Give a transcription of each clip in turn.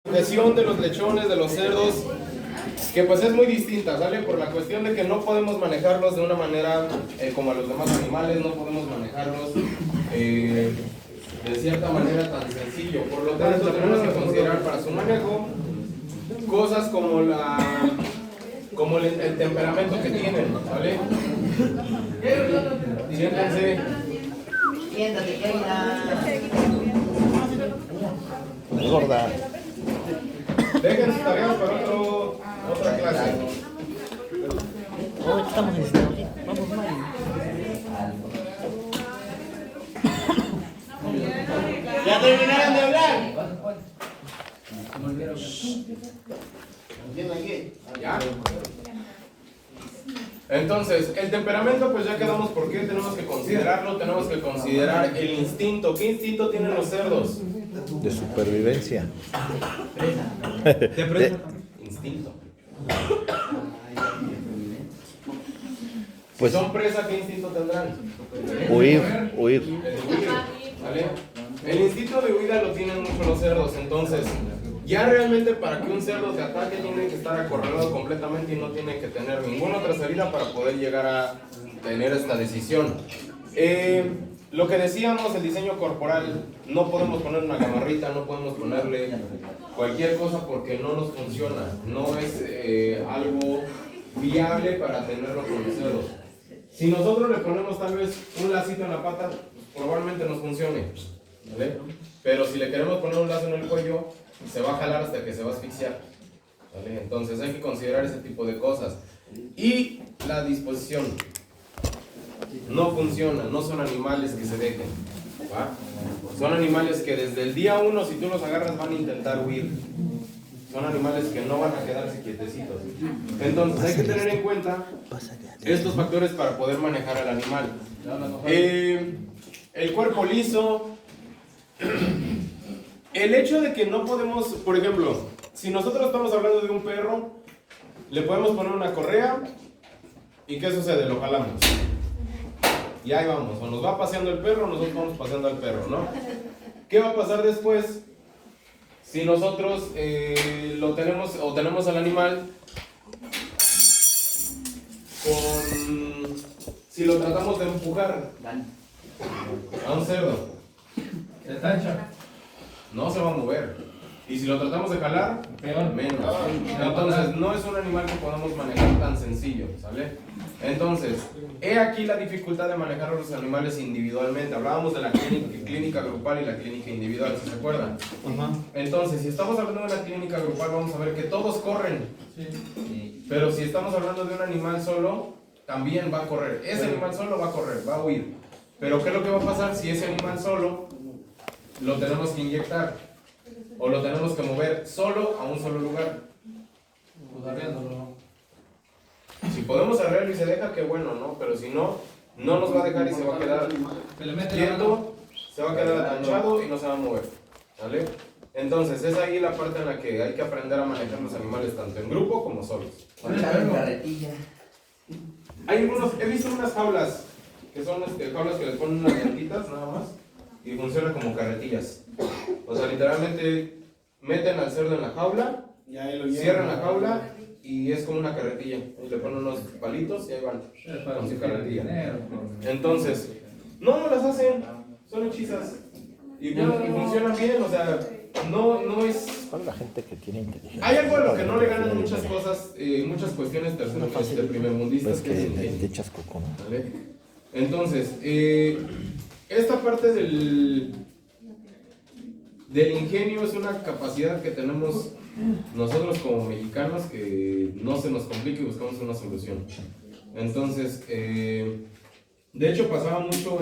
La cuestión de los lechones, de los cerdos, que pues es muy distinta, ¿sale? Por la cuestión de que no podemos manejarlos de una manera como a los demás animales, no podemos manejarlos de cierta manera tan sencillo. Por lo tanto, tenemos que considerar para su manejo cosas como el temperamento que tienen, ¿vale? Siéntense. Siéntate, querida. Gorda. Dejen sus tareas para otra clase. Oh, estamos en esta. Vamos, Mari. ¿Ya terminaron de hablar? ¿Ya? Entonces, el temperamento, pues ya quedamos por qué tenemos que considerarlo, tenemos que considerar el instinto. ¿Qué instinto tienen los cerdos? De supervivencia. Instinto. Pues Si son presa, ¿qué instinto tendrán? huir. El de huir, ¿vale? El instinto de huida lo tienen mucho los cerdos, entonces ya realmente para que un cerdo te ataque tiene que estar acorralado completamente y no tiene que tener ninguna otra salida para poder llegar a tener esta decisión. Lo que decíamos, el diseño corporal, no podemos poner una gamarrita, no podemos ponerle cualquier cosa porque no nos funciona, no es algo viable para tenerlo con los cerdos. Si nosotros le ponemos tal vez un lacito en la pata, pues, probablemente nos funcione, ¿vale? Pero si le queremos poner un lazo en el cuello, se va a jalar hasta que se va a asfixiar, ¿vale? Entonces hay que considerar ese tipo de cosas. Y la disposición. No funciona, no son animales que se dejen, ¿va? Son animales que desde el día 1, si tú los agarras, van a intentar huir. Son animales que no van a quedarse quietecitos. Entonces hay que tener en cuenta estos factores para poder manejar al animal. El cuerpo liso. El hecho de que no podemos, por ejemplo, si nosotros estamos hablando de un perro, le podemos poner una correa y ¿qué sucede? Lo jalamos. Y ahí vamos, o nos va paseando el perro o nosotros vamos paseando al perro, ¿no? ¿Qué va a pasar después si nosotros lo tenemos o tenemos al animal si lo tratamos de empujar a un cerdo? Se tacha. No se va a mover. Y si lo tratamos de jalar, Peor. menos. Entonces, no es un animal que podamos manejar tan sencillo, ¿sale? Entonces, he aquí la dificultad de manejar a los animales individualmente. Hablábamos de la clínica grupal y la clínica individual, ¿se acuerdan? Entonces, si estamos hablando de la clínica grupal, vamos a ver que todos corren. Pero si estamos hablando de un animal solo, también va a correr. Ese animal solo va a correr, va a huir. Pero ¿qué es lo que va a pasar si ese animal solo lo tenemos que inyectar? O lo tenemos que mover solo a un solo lugar. Pues arriándolo. Si podemos arreglarlo y se deja, qué bueno, ¿no? Pero si no, no nos va a dejar y se va a quedar Se le mete la mano. quieto, se va a quedar atanchado y no se va a mover, ¿vale? Entonces es ahí la parte en la que hay que aprender a manejar los animales tanto en grupo como solos. Carretilla. Hay algunos, he visto unas jaulas que son jaulas que les ponen unas llantitas nada más y funcionan como carretillas. O sea, literalmente meten al cerdo en la jaula, cierran la jaula y es como una carretilla. Y le ponen unos palitos y ahí van con su carretilla. Entonces, no las hacen, son hechizas y funcionan bien, o sea, no es... Para la gente que tiene inteligencia. Hay algo a lo que no le ganan muchas cosas, muchas cuestiones primermundistas Pues que es el que ingenio, te echas coco, ¿no? ¿vale? Entonces, esta parte del ingenio es una capacidad que tenemos nosotros como mexicanos que no se nos complique y buscamos una solución. Entonces, de hecho pasaba mucho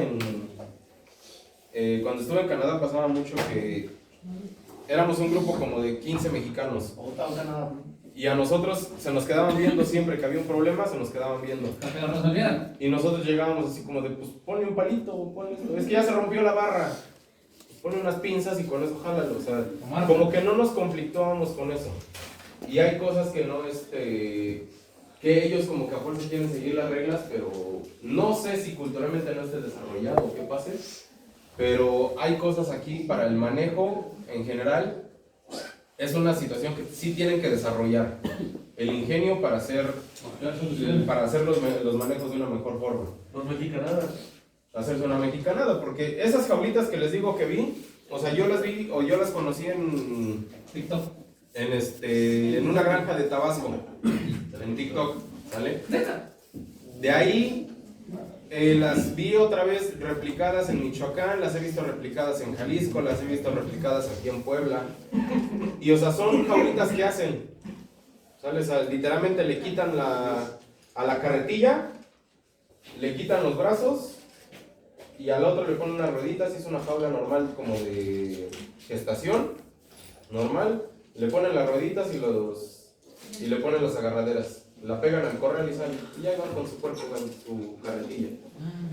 cuando estuve en Canadá pasaba mucho que éramos un grupo como de 15 mexicanos y a nosotros se nos quedaban viendo siempre que había un problema, se nos quedaban viendo. Pero no salían. Y nosotros llegábamos así como de, pues ponle un palito, ponle esto. Es que ya se rompió la barra. Pone unas pinzas y con eso jálalo. O sea, como que no nos conflictuábamos con eso. Y hay cosas que no, que ellos como que a fuerza quieren seguir las reglas, pero no sé si culturalmente no esté desarrollado o qué pase. Pero hay cosas aquí para el manejo en general es una situación que sí tienen que desarrollar el ingenio para hacer los manejos de una mejor forma. Los mexicanadas. Hacerse una mexicanada, porque esas jaulitas que les digo que vi, o sea, yo las vi o yo las conocí en TikTok. en una granja de Tabasco, en TikTok, ¿sale? De ahí las vi otra vez replicadas en Michoacán, las he visto replicadas en Jalisco, las he visto replicadas aquí en Puebla. Y o sea, son jaulitas que hacen, ¿sale? O sea, literalmente le quitan a la carretilla, le quitan los brazos y al otro le ponen unas rueditas. Es una jaula normal como de gestación, normal. Le ponen las rueditas y le ponen las agarraderas. La pegan al corral y salen. Y ya van con su cuerpo, con su carretilla.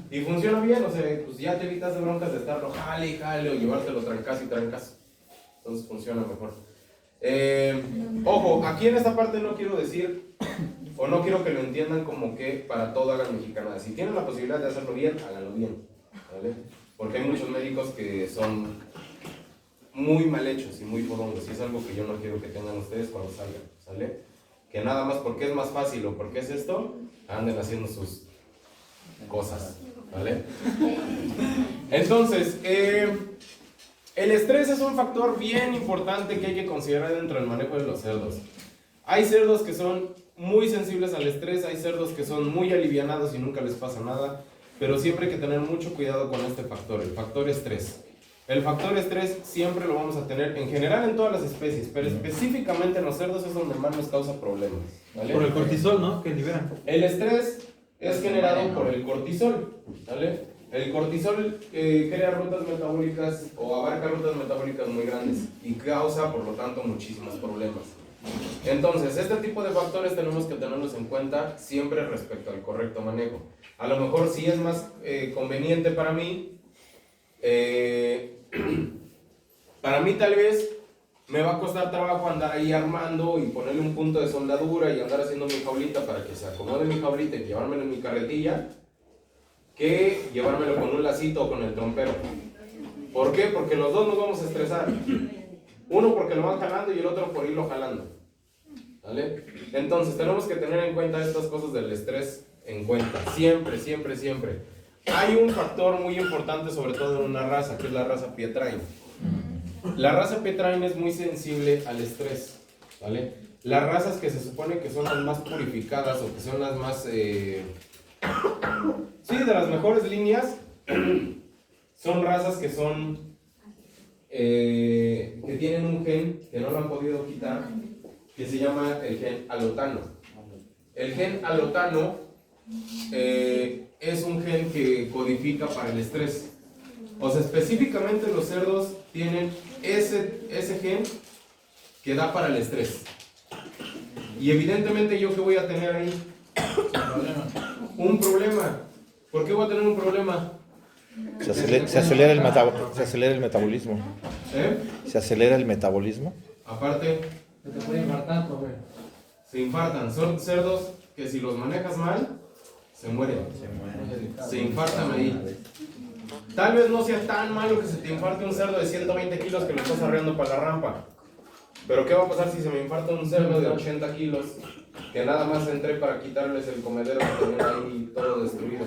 Y funciona bien, o sea, pues ya te evitas de broncas de estarlo jale y jale o llevártelo trancazo y trancazo. Entonces funciona mejor. Ojo, aquí en esta parte no quiero decir, o no quiero que lo entiendan como que para todo hagan mexicanada. Si tienen la posibilidad de hacerlo bien, háganlo bien, ¿vale? Porque hay muchos médicos que son muy mal hechos y muy fodongos, y es algo que yo no quiero que tengan ustedes cuando salgan, ¿sale? Que nada más porque es más fácil o porque es esto, anden haciendo sus cosas, ¿vale? Entonces, el estrés es un factor bien importante que hay que considerar dentro del manejo de los cerdos. Hay cerdos que son muy sensibles al estrés, hay cerdos que son muy alivianados y nunca les pasa nada, pero siempre hay que tener mucho cuidado con este factor, el factor estrés. El factor estrés siempre lo vamos a tener en general en todas las especies, pero específicamente en los cerdos es donde más nos causa problemas, ¿vale? Por el cortisol, ¿no? Que liberan. El estrés es generado por el cortisol, ¿vale? El cortisol crea rutas metabólicas o abarca rutas metabólicas muy grandes y causa, por lo tanto, muchísimos problemas. Entonces, este tipo de factores tenemos que tenerlos en cuenta siempre respecto al correcto manejo. A lo mejor sí es más conveniente para mí tal vez me va a costar trabajo andar ahí armando y ponerle un punto de soldadura y andar haciendo mi jaulita para que se acomode mi jaulita y llevármelo en mi carretilla, que llevármelo con un lacito o con el trompero. ¿Por qué? Porque los dos nos vamos a estresar. Uno porque lo van jalando y el otro por irlo jalando, ¿vale? Entonces tenemos que tener en cuenta estas cosas del estrés en cuenta, siempre, siempre, siempre. Hay un factor muy importante, sobre todo en una raza, que es la raza Pietrain. La raza Pietrain es muy sensible al estrés, ¿vale? Las razas que se supone que son las más purificadas o que son las más, sí, de las mejores líneas, son razas que son, que tienen un gen que no lo han podido quitar, que se llama el gen alotano. El gen alotano es un gen que codifica para el estrés. O sea, específicamente los cerdos tienen ese gen que da para el estrés. Y evidentemente yo que voy a tener ahí un problema. ¿Por qué voy a tener un problema? Se acelera el metabolismo. ¿Eh? Se acelera el metabolismo. Aparte, Se te puede infartar, güey. se infartan. Son cerdos que si los manejas mal, se mueren. Se infartan ahí. Tal vez no sea tan malo que se te infarte un cerdo de 120 kilos que lo estás arreando para la rampa. Pero ¿qué va a pasar si se me infarta un cerdo de 80 kilos que nada más entré para quitarles el comedero que tenían ahí todo destruido?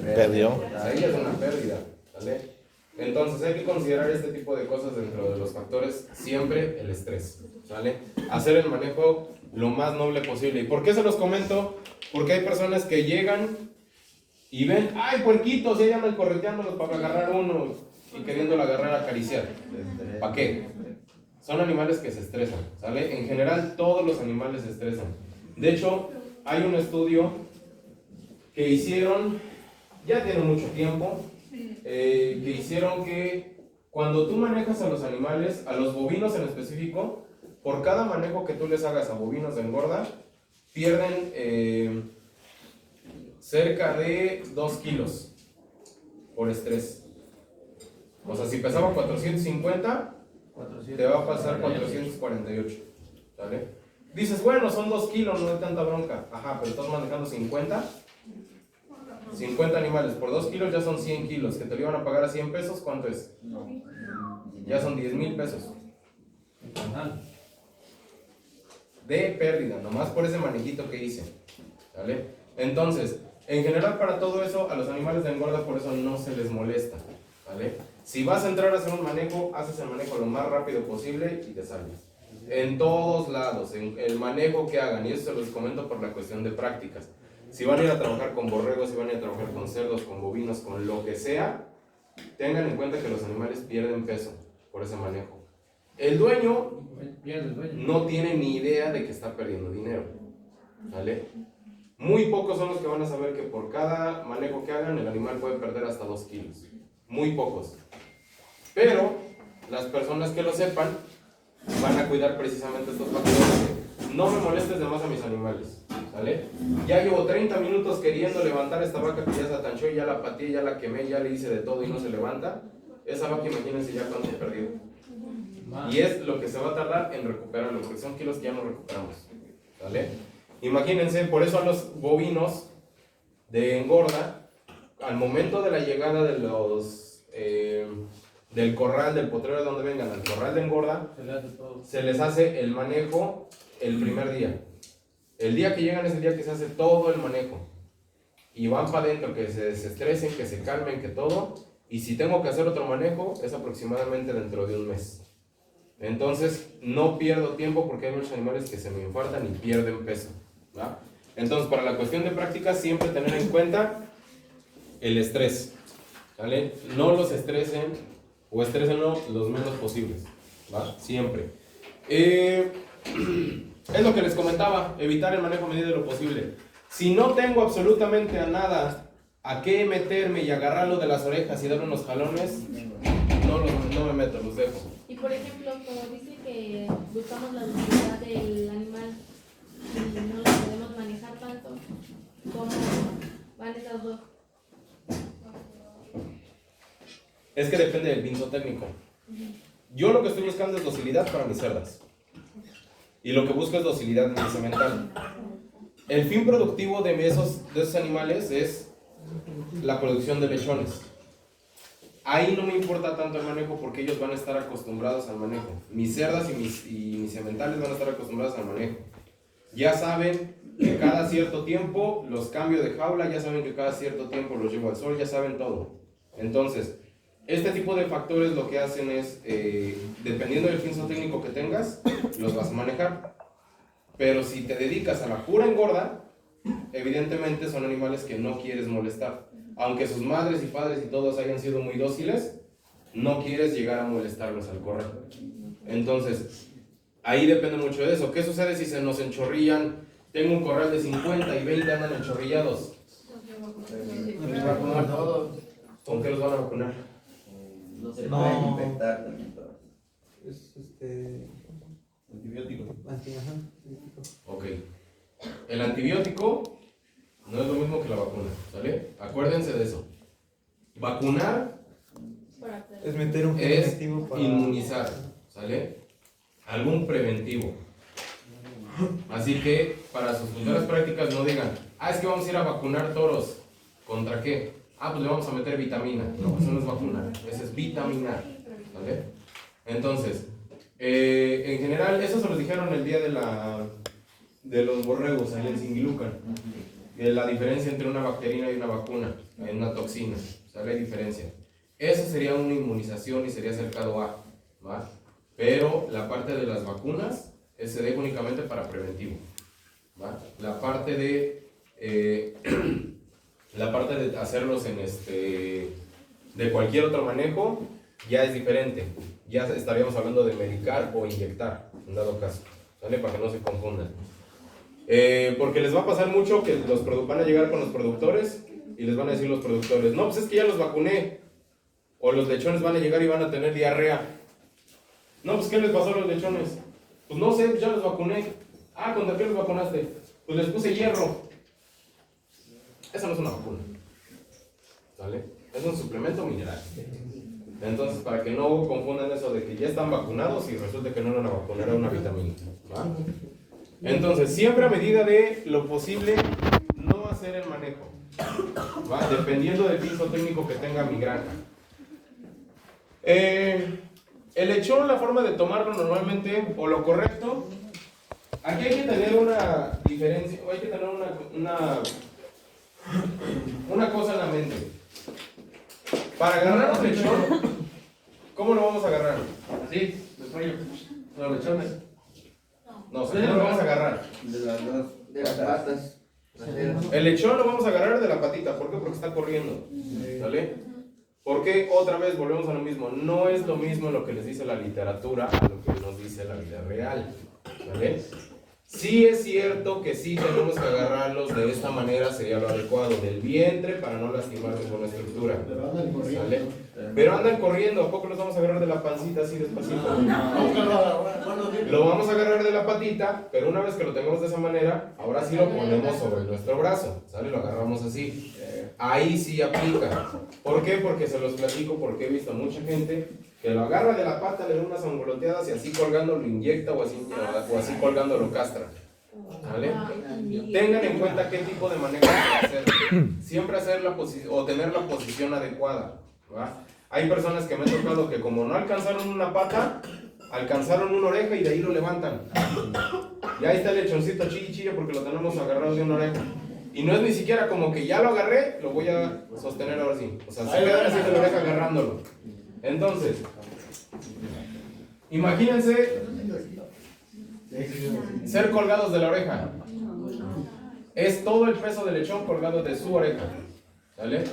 Perdió. Ahí es una pérdida, ¿vale? Entonces hay que considerar este tipo de cosas dentro de los factores, siempre el estrés, ¿vale? Hacer el manejo lo más noble posible. ¿Y por qué se los comento? Porque hay personas que llegan y ven, ¡ay, puerquitos! Y andan correteándolos para agarrar uno y queriéndolo agarrar a acariciar. ¿Para qué? Son animales que se estresan, ¿sale? En general, todos los animales se estresan. De hecho, hay un estudio que hicieron, ya tiene mucho tiempo, que hicieron que cuando tú manejas a los animales, a los bovinos en específico, por cada manejo que tú les hagas a bovinos de engorda, pierden cerca de 2 kilos por estrés. O sea, si pesaba 450, te va a pasar 448, ¿vale? Dices, bueno, son 2 kilos, no hay tanta bronca. Ajá, pero estás manejando 50 animales, por 2 kilos ya son 100 kilos. Que te lo iban a pagar a 100 pesos, ¿cuánto es? Ya son 10,000 pesos. de pérdida, nomás por ese manejito que hice, ¿vale? Entonces, en general para todo eso, a los animales de engorda por eso no se les molesta, ¿vale? Si vas a entrar a hacer un manejo, haces el manejo lo más rápido posible y te salves. En todos lados, en el manejo que hagan, y eso se los comento por la cuestión de prácticas. Si van a ir a trabajar con borregos, si van a ir a trabajar con cerdos, con bovinos, con lo que sea, tengan en cuenta que los animales pierden peso por ese manejo. El dueño no tiene ni idea de que está perdiendo dinero, ¿vale? Muy pocos son los que van a saber que por cada manejo que hagan, el animal puede perder hasta 2 kilos. Muy pocos. Pero las personas que lo sepan van a cuidar precisamente estos factores de no me molestes de más a mis animales, ¿vale? Ya llevo 30 minutos queriendo levantar esta vaca que ya se atanchó, ya la pateé, ya la quemé, ya le hice de todo y no se levanta. Esa vaca, imagínense ya cuánto he perdido. Y es lo que se va a tardar en recuperarlo, porque son kilos que ya no recuperamos, ¿vale? Imagínense, por eso a los bovinos de engorda, al momento de la llegada de los del corral, del potrero de donde vengan, al corral de engorda, se les hace el manejo el primer día. El día que llegan es el día que se hace todo el manejo. Y van para adentro, que se desestresen, que se calmen, que todo. Y si tengo que hacer otro manejo, es aproximadamente dentro de un mes. Entonces, no pierdo tiempo porque hay muchos animales que se me infartan y pierden peso, ¿va? Entonces, para la cuestión de práctica, siempre tener en cuenta el estrés, ¿vale? No los estresen o estrésenlo los menos posibles, ¿va? Siempre. Es lo que les comentaba, evitar el manejo a medida de lo posible. Si no tengo absolutamente a nada a qué meterme y agarrarlo de las orejas y darle unos jalones, no me meto, los dejo. Y por ejemplo, como dice que buscamos la docilidad del animal y no lo podemos manejar tanto, ¿cómo van esas dos? Es que depende del pinzo técnico. Yo lo que estoy buscando es docilidad para mis cerdas. Y lo que busco es docilidad en mi semental. El fin productivo de esos animales es la producción de lechones. Ahí no me importa tanto el manejo porque ellos van a estar acostumbrados al manejo. Mis cerdas y mis sementales van a estar acostumbrados al manejo. Ya saben que cada cierto tiempo los cambio de jaula, ya saben que cada cierto tiempo los llevo al sol, ya saben todo. Entonces, este tipo de factores lo que hacen es, dependiendo del pinzo técnico que tengas, los vas a manejar. Pero si te dedicas a la pura engorda, evidentemente son animales que no quieres molestar. Aunque sus madres y padres y todos hayan sido muy dóciles, no quieres llegar a molestarlos al correr. Entonces, ahí depende mucho de eso. ¿Qué sucede si se nos enchorrillan? Tengo un corral de 50 y 20 andan enchorrillados. ¿Los vacunan todos? ¿Con qué los van a vacunar? No se pueden infectar también todos. Es antibiótico. Ok. El antibiótico no es lo mismo que la vacuna, ¿sale? Acuérdense de eso. Vacunar Es meter un es preventivo para inmunizar, ¿sale? Algún preventivo. Así que para sus futuras prácticas no digan, es que vamos a ir a vacunar toros. ¿Contra qué? Pues le vamos a meter vitamina. No, eso no es vacunar, eso es vitaminar, ¿vale? Entonces, en general, eso se los dijeron el día de los borregos ahí en Singilucan. La diferencia entre una bacterina y una vacuna, en una toxina, ¿sale? Hay diferencia. Eso sería una inmunización y sería cercado a, ¿va? Pero la parte de las vacunas se deja únicamente para preventivo, ¿va? La parte de hacerlos de cualquier otro manejo ya es diferente. Ya estaríamos hablando de medicar o inyectar, en dado caso, ¿sale? Para que no se confundan. Porque les va a pasar mucho que van a llegar con los productores y les van a decir los productores, no, pues es que ya los vacuné. O los lechones van a llegar y van a tener diarrea. No, pues ¿qué les pasó a los lechones? Pues no sé, ya los vacuné. ¿Contra qué los vacunaste? Pues les puse hierro. Esa no es una vacuna, ¿vale? Es un suplemento mineral. Entonces, para que no confundan eso de que ya están vacunados y resulta que no era una vacuna, era una vitamina, ¿va? Entonces, siempre a medida de lo posible, no hacer el manejo, ¿va? Dependiendo del piso técnico que tenga mi granja. El lechón, la forma de tomarlo normalmente, o lo correcto, Aquí hay que tener una diferencia, hay que tener una cosa en la mente. Para agarrar un lechón, ¿cómo lo vamos a agarrar? Así, de cuello. Los lechones. No, ¿cómo lo vamos a agarrar? De las dos. De las patas. El lechón lo vamos a agarrar de la patita. ¿Por qué? Porque está corriendo. ¿Sale? Porque otra vez volvemos a lo mismo. No es lo mismo lo que les dice la literatura a lo que nos dice la vida real. ¿Vale? Sí es cierto que sí tenemos que agarrarlos de esta manera, sería lo adecuado, del vientre para no lastimar ninguna estructura. ¿Sale? Pero andan corriendo, ¿a poco los vamos a agarrar de la pancita así despacito? Lo vamos a agarrar de la patita, pero una vez que lo tengamos de esa manera, ahora sí lo ponemos sobre nuestro brazo, ¿sale? Lo agarramos así. Ahí sí aplica. ¿Por qué? Porque se los platico, porque he visto mucha gente que lo agarra de la pata, le da unas angoloteadas y así colgando lo inyecta o así colgando lo castra. ¿Vale? Tengan en cuenta qué tipo de manejo hacer. Siempre hacer o tener la posición adecuada. ¿Va? Hay personas que me han tocado que como no alcanzaron una pata, alcanzaron una oreja y de ahí lo levantan. Y ahí está el lechoncito chilla porque lo tenemos agarrado de una oreja. Y no es ni siquiera como que ya lo agarré, lo voy a sostener ahora sí. O sea, se quedan así de la oreja agarrándolo. Entonces, imagínense ser colgados de la oreja. Es todo el peso del lechón colgado de su oreja. ¿Vale?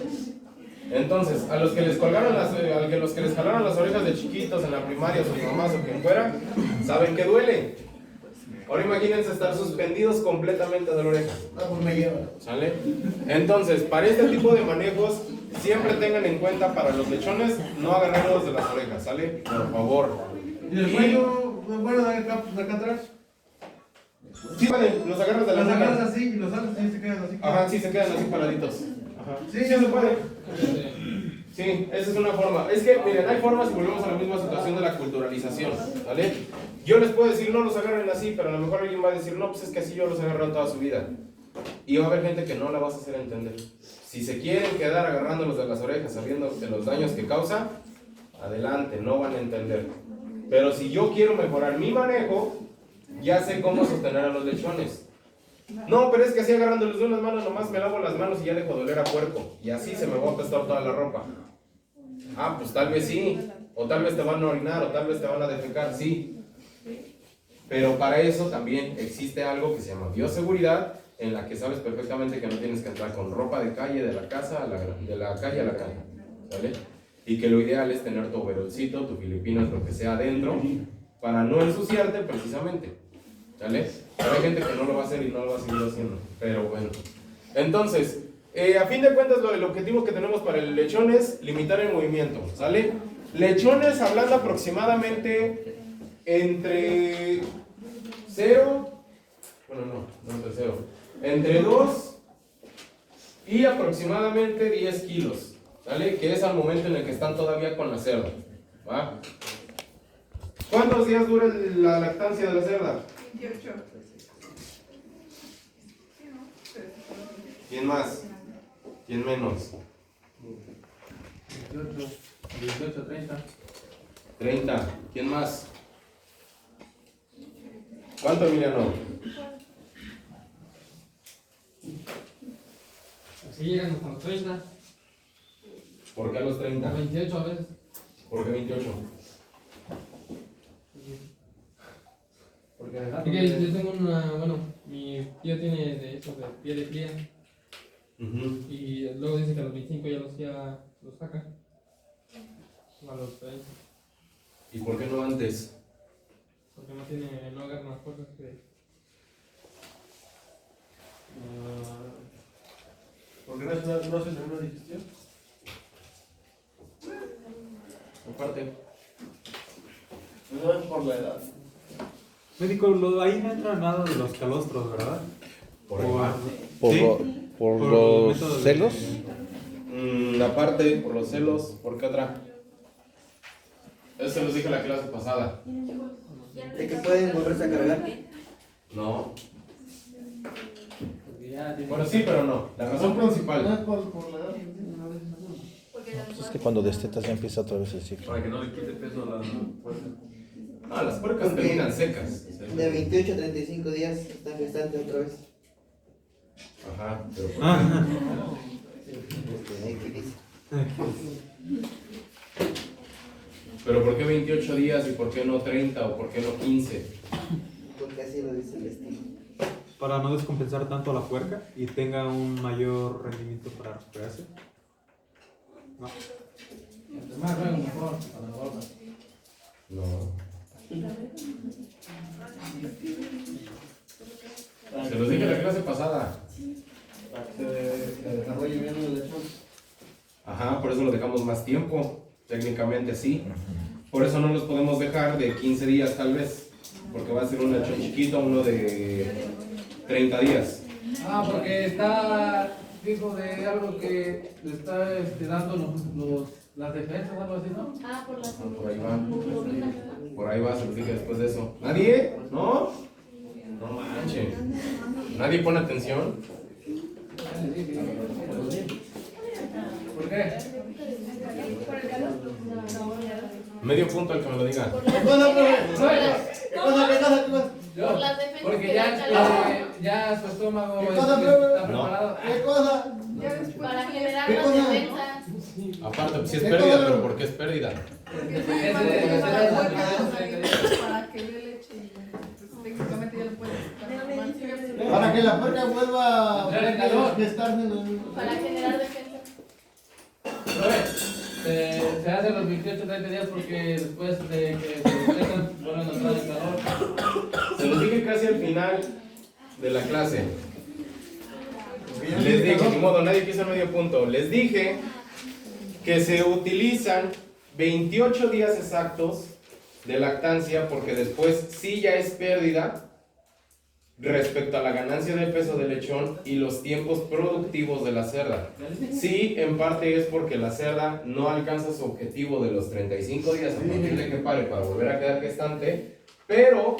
Entonces, a los que les colgaron los que les jalaron las orejas de chiquitos en la primaria, sus mamás o quien fuera, saben que duele. Ahora imagínense estar suspendidos completamente de la oreja. ¿Sale? Entonces, para este tipo de manejos, siempre tengan en cuenta para los lechones no agarrarlos de las orejas, ¿sale? Por favor. ¿Y el cuello, bueno, de acá atrás? Sí, pueden, los agarras de las Los agarras orejas. así y los alas y se quedan así. Ajá, sí, se quedan así paraditos. Ajá. Sí, ya se puede. Sí, esa es una forma. Es que, miren, hay formas y volvemos a la misma situación de la culturalización, ¿vale? Yo les puedo decir, no los agarren así, pero a lo mejor alguien va a decir, no, pues es que así yo los he agarrado toda su vida. Y va a haber gente que no la vas a hacer entender. Si se quieren quedar agarrándolos de las orejas, sabiendo de los daños que causa, adelante, no van a entender. Pero si yo quiero mejorar mi manejo, ya sé cómo sostener a los lechones. No, pero es que así agarrándolos de unas manos, nomás me lavo las manos y ya dejo de oler a puerco. Y así se me va a apestar toda la ropa. Ah, pues tal vez sí. O tal vez te van a orinar, o tal vez te van a defecar, sí. Pero para eso también existe algo que se llama bioseguridad, en la que sabes perfectamente que no tienes que entrar con ropa de calle de la casa de la calle a la calle, ¿vale? Y que lo ideal es tener tu overolcito, tu filipinas, lo que sea adentro, para no ensuciarte precisamente, ¿vale? Pero hay gente que no lo va a hacer y no lo va a seguir haciendo, pero bueno. Entonces, a fin de cuentas, el objetivo que tenemos para el lechón es limitar el movimiento, ¿sale? Lechones hablando aproximadamente entre 0, bueno, no entre 0, entre 2 y aproximadamente 10 kilos, ¿vale? Que es al momento en el que están todavía con la cerda, ¿va? ¿Cuántos días dura la lactancia de la cerda? 28. ¿Quién más? ¿Quién menos? 18, 30. 30. ¿Quién más? ¿Cuánto, Emiliano? Así llegan hasta los 30. ¿Por qué a los A 30? 28 a veces. ¿Por qué 28? Porque yo tengo una, bueno, mi tío tiene de eso de pie de cría. Y luego dice que a los 25 ya los saca. A los 30. ¿Y por qué no antes? Porque no agarra más fuerzas que. ¿Por qué no haces una digestión? Aparte. No es por la edad. Médico, ahí no entra nada de los calostros, ¿verdad? Por ahí va. ¿Por, Sí. por Por los métodos de- celos? Aparte, por los celos, ¿por qué otra? Eso se los dije en la clase pasada. ¿De que pueden volverse a cargar? No. Porque ya tiene. Bueno, sí, pero no. La razón principal. por la edad. Es que cuando destetas ya empieza otra vez el ciclo. Para que no le quite peso a la fuerza. Ah, las puercas terminan secas. De 28 a 35 días están gestantes otra vez. Ajá, pero Ahí que dice. ¿pero por qué 28 días y por qué no 30 o por qué no 15? Porque así lo dice el destino. Para no descompensar tanto a la puerca y tenga un mayor rendimiento para recuperarse. No. Entre más luego mejor para la gorda. No. Se los dije la clase pasada. Para que se desarrolle bien el lechón. Ajá, por eso lo dejamos más tiempo. Técnicamente sí. Por eso no los podemos dejar de 15 días tal vez. Porque va a ser un lechón chiquito, uno de 30 días. Ah, porque está, dijo de algo que le está dando las defensas, algo así, ¿no? Ah, por las Por ahí va. globulina, ¿verdad? Por ahí va, se los dije después de eso. ¿Nadie? ¿No? No manchen. ¿Nadie pone atención? ¿Por qué? Medio punto al que me lo diga. Por ¿Qué las cosa, profe? defensas. ¿Qué cosa? Por las defensas Porque que dan ya, calor. ya su estómago ¿Qué está cosa, profe? preparado. ¿Qué cosa? Para generar ¿Qué las cosa? defensas. Aparte, pues sí es pérdida, pero ¿por qué es pérdida? Para que dé leche y pues, técnicamente ya lo puedes Para que la puerca vuelva Entrar en calor. a gestarse en el... Para generar defensas. Se hacen los 28 30 días porque después de que se secan vuelven a entrar en calor. Se los dije casi al final de la clase. Les dije, ni modo, nadie quiso medio punto. Les dije que se utilizan 28 días exactos de lactancia porque después sí ya es pérdida respecto a la ganancia de peso del lechón y los tiempos productivos de la cerda. Sí, en parte es porque la cerda no alcanza su objetivo de los 35 días a partir de que pare para volver a quedar gestante, pero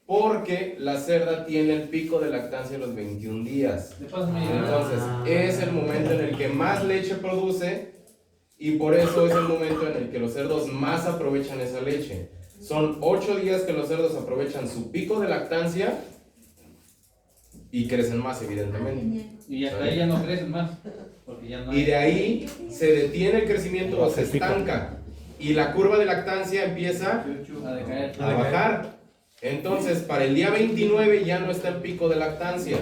porque la cerda tiene el pico de lactancia de los 21 días. Entonces, es el momento en el que más leche produce y por eso es el momento en el que los cerdos más aprovechan esa leche. Son 8 días que los cerdos aprovechan su pico de lactancia y crecen más, evidentemente. Y hasta ahí ya no crecen más. Porque ya no hay. Y de ahí se detiene el crecimiento o se estanca y la curva de lactancia empieza A decaer. a bajar. Entonces, para el día 29 ya no está el pico de lactancia.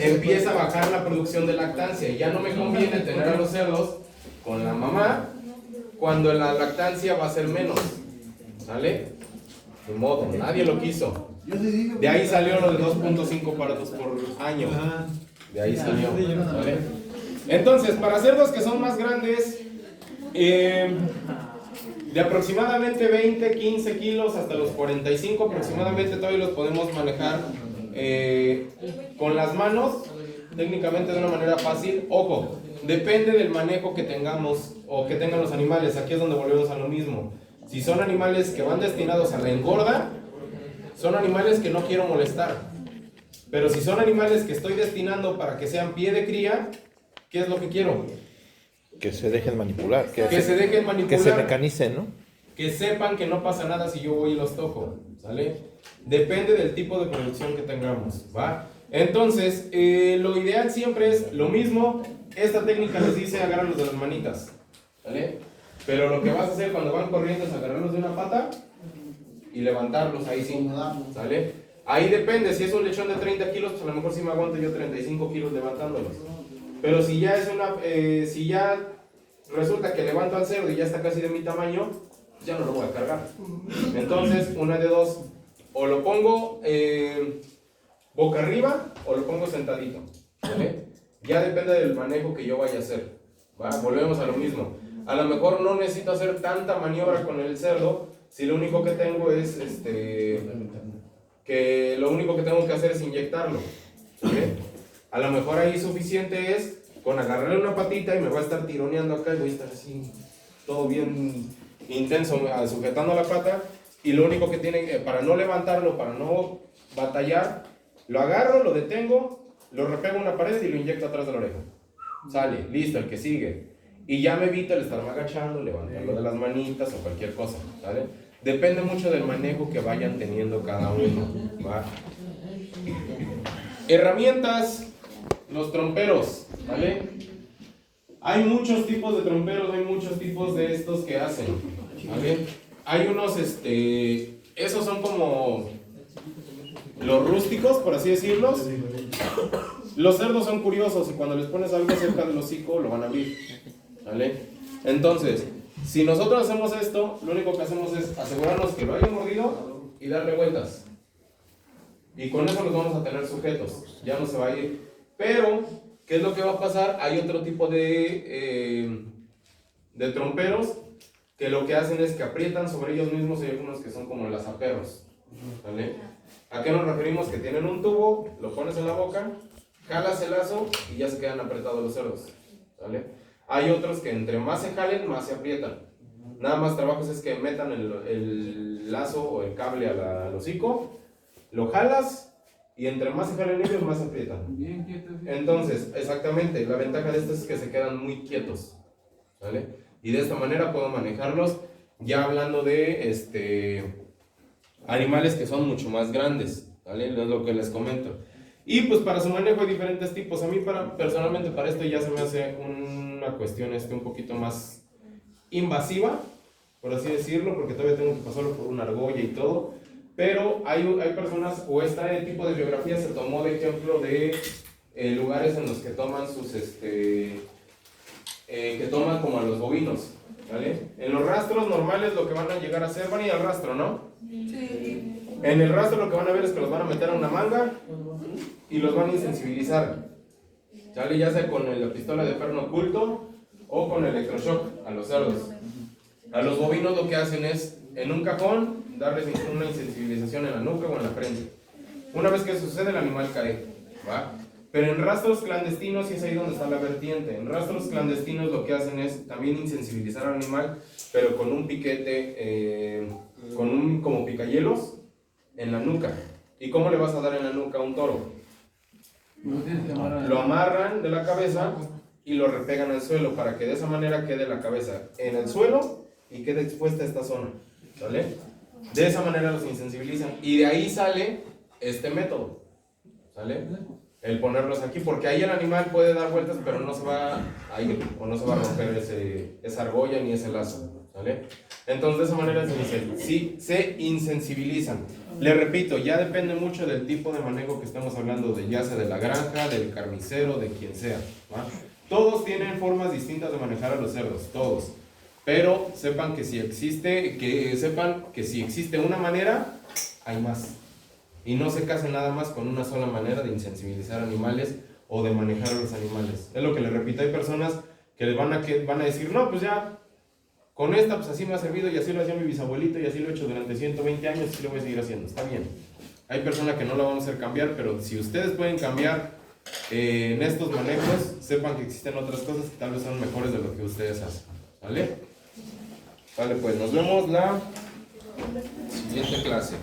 Empieza a bajar la producción de lactancia y ya no me conviene tener a los cerdos con la mamá cuando la lactancia va a ser menos. ¿Sale? De modo, nadie lo quiso. De ahí salió lo de 2.5 partos por año. De ahí salió. ¿Vale? Entonces, para cerdos que son más grandes, de aproximadamente 20, 15 kilos hasta los 45 aproximadamente todavía los podemos manejar con las manos, técnicamente de una manera fácil. Ojo, depende del manejo que tengamos o que tengan los animales. Aquí es donde volvemos a lo mismo. Si son animales que van destinados a la engorda, son animales que no quiero molestar. Pero si son animales que estoy destinando para que sean pie de cría, ¿qué es lo que quiero? Que se dejen manipular. Que se dejen manipular. Que se mecanicen, ¿no? Que sepan que no pasa nada si yo voy y los toco, ¿sale? Depende del tipo de producción que tengamos, ¿va? Entonces, lo ideal siempre es lo mismo. Esta técnica les dice agárralos de las manitas, ¿sale? Pero lo que vas a hacer cuando van corriendo es agarrarlos de una pata y levantarlos, ahí sí, ¿sale? Ahí depende, si es un lechón de 30 kilos, pues a lo mejor sí me aguanto yo 35 kilos levantándolos. Pero si ya es si ya resulta que levanto al cerdo y ya está casi de mi tamaño, ya no lo voy a cargar. Entonces, una de dos, o lo pongo boca arriba o lo pongo sentadito, ¿vale? Ya depende del manejo que yo vaya a hacer, ¿va? Volvemos a lo mismo. A lo mejor no necesito hacer tanta maniobra con el cerdo si lo único que tengo es que lo único que tengo que hacer es inyectarlo, ¿vale? A lo mejor ahí suficiente es con agarrarle una patita y me va a estar tironeando acá y voy a estar así, todo bien intenso, sujetando la pata. Y lo único que tiene, para no levantarlo, para no batallar, lo agarro, lo detengo, lo repego a una pared y lo inyecto atrás de la oreja. Sale, listo, el que sigue. Y ya me evita el estarme agachando, levantando de las manitas o cualquier cosa, ¿vale? Depende mucho del manejo que vayan teniendo cada uno, ¿va? Herramientas, los tromperos, ¿vale? Hay muchos tipos de tromperos, hay muchos tipos de estos que hacen, ¿vale? Hay unos, esos son como los rústicos, por así decirlos. Los cerdos son curiosos y cuando les pones algo cerca del hocico lo van a abrir, ¿vale? Entonces, si nosotros hacemos esto, lo único que hacemos es asegurarnos que lo hayan mordido y darle vueltas. Y con eso los vamos a tener sujetos, ya no se va a ir. Pero, ¿qué es lo que va a pasar? Hay otro tipo de tromperos que lo que hacen es que aprietan sobre ellos mismos y hay algunos que son como lazaperros, ¿vale? ¿A qué nos referimos? Que tienen un tubo, lo pones en la boca, jalas el lazo y ya se quedan apretados los cerdos, ¿vale? Hay otros que entre más se jalen, más se aprietan. Nada más trabajos es que metan el lazo o el cable al hocico, lo jalas y entre más se jalen ellos, más se aprietan. Entonces, exactamente, la ventaja de estos es que se quedan muy quietos, ¿vale? Y de esta manera puedo manejarlos, ya hablando de animales que son mucho más grandes, ¿vale? Es lo que les comento. Y pues para su manejo hay diferentes tipos. A mí personalmente para esto ya se me hace una cuestión un poquito más invasiva, por así decirlo, porque todavía tengo que pasarlo por una argolla y todo. Pero hay personas, o este tipo de biografía se tomó de ejemplo de lugares en los que toman sus, que toman como a los bovinos, ¿vale? En los rastros normales lo que van a llegar a hacer, van a ir al rastro, ¿no? Sí. En el rastro lo que van a ver es que los van a meter a una manga y los van a insensibilizar, ¿sale? Ya sea con la pistola de perno oculto o con electroshock a los cerdos. A los bovinos lo que hacen es, en un cajón, darles una insensibilización en la nuca o en la frente. Una vez que sucede, el animal cae, ¿va? Pero en rastros clandestinos, y es ahí donde está la vertiente, en rastros clandestinos lo que hacen es también insensibilizar al animal, pero con un piquete, con un como picahielos en la nuca. ¿Y cómo le vas a dar en la nuca a un toro? Lo amarran de la cabeza y lo repegan al suelo para que de esa manera quede la cabeza en el suelo y quede expuesta esta zona, ¿vale? De esa manera los insensibilizan y de ahí sale este método, ¿sale? El ponerlos aquí, porque ahí el animal puede dar vueltas pero no se va a ir o no se va a romper esa argolla ni ese lazo, ¿vale? Entonces de esa manera se insensibilizan. Le repito, ya depende mucho del tipo de manejo que estamos hablando, de ya sea de la granja, del carnicero, de quien sea, ¿va? Todos tienen formas distintas de manejar a los cerdos, todos. Pero sepan que si existe una manera, hay más. Y no se casen nada más con una sola manera de insensibilizar animales o de manejar a los animales. Es lo que les repito, hay personas que les van a decir, no, pues ya, con esta pues así me ha servido y así lo hacía mi bisabuelito y así lo he hecho durante 120 años y así lo voy a seguir haciendo. Está bien. Hay personas que no lo vamos a hacer cambiar, pero si ustedes pueden cambiar en estos manejos, sepan que existen otras cosas que tal vez son mejores de lo que ustedes hacen. ¿Vale? Vale, pues nos vemos la siguiente clase.